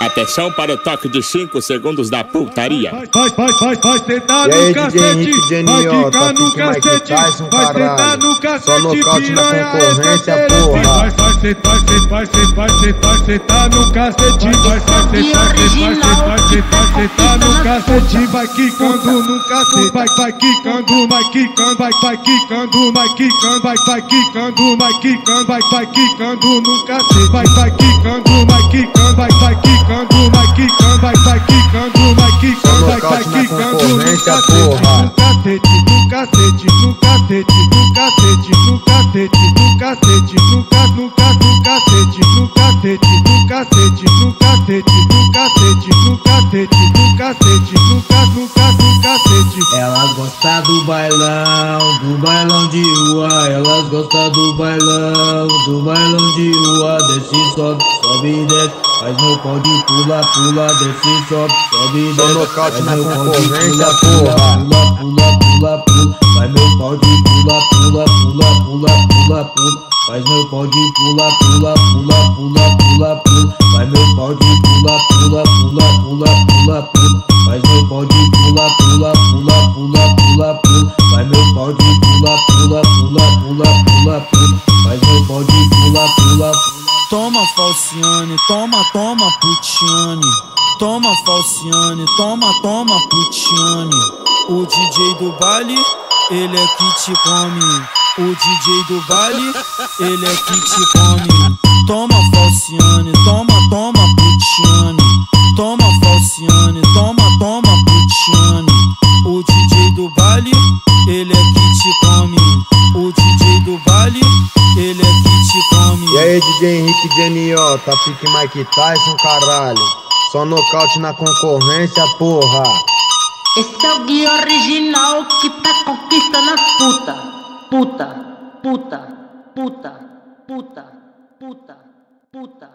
Atenção para o toque de 5 segundos da putaria. Vai sentar no cacete, vai quicar no cacete, vai sentar no cacete, piranha, vai sentar no cacete, vai sentar no cacete, vai quicando no cacete, vai quicando, vai quicando, vai quicando, vai quicando, vai quicando, vai quicando, vai quicando no cacete, vai quicando, vai quicando, vai quicando, vai quicando, vai quicando, vai quicando, vai quicando no cacete, no cacete, no cacete, no cacete, no cacete, no cacete, no cacete, no cacete, no cacete, no cacete, no cacete, no cacete, no cacete, no cacete, no cacete. Elas gostam do bailão de rua. Elas gostam do bailão de rua. Desce, sobe, sobe e desce. Faz meu pau de pula, pula, desce, sobe, sobe e desce. Só nocaute na concorrência, pula, pula, pula, pula, pula. Faz meu pau de pula, pula, pula, pula, pula, pula. Faz meu pau de pula, pula, pula, pula, pula, pula. Faz meu pau de pula, pula, pula, pula, pula, pula. Faz meu pau de pula, pula, pula, pula, pula, pula. Faz meu pau de pula, pula, pula, pula, pula, pula. Faz meu pau de pula, pula. Toma Falciane, toma, toma Putiane. Toma Falciane, toma, toma Putiane. O DJ do baile, ele é que te come. O DJ do baile, ele é que te come. Toma Falciane, toma, toma Putiane. Toma Falciane, toma, toma Putiane. O DJ do baile, ele é que te come. O DJ do baile, ele é que te come. E aí, DJ Henrique Genió, tá pique Mike Tyson, caralho. Só nocaute na concorrência, porra. Esse é o Gui original que tá conquistando as puta. Puta, puta, puta, puta, puta, puta.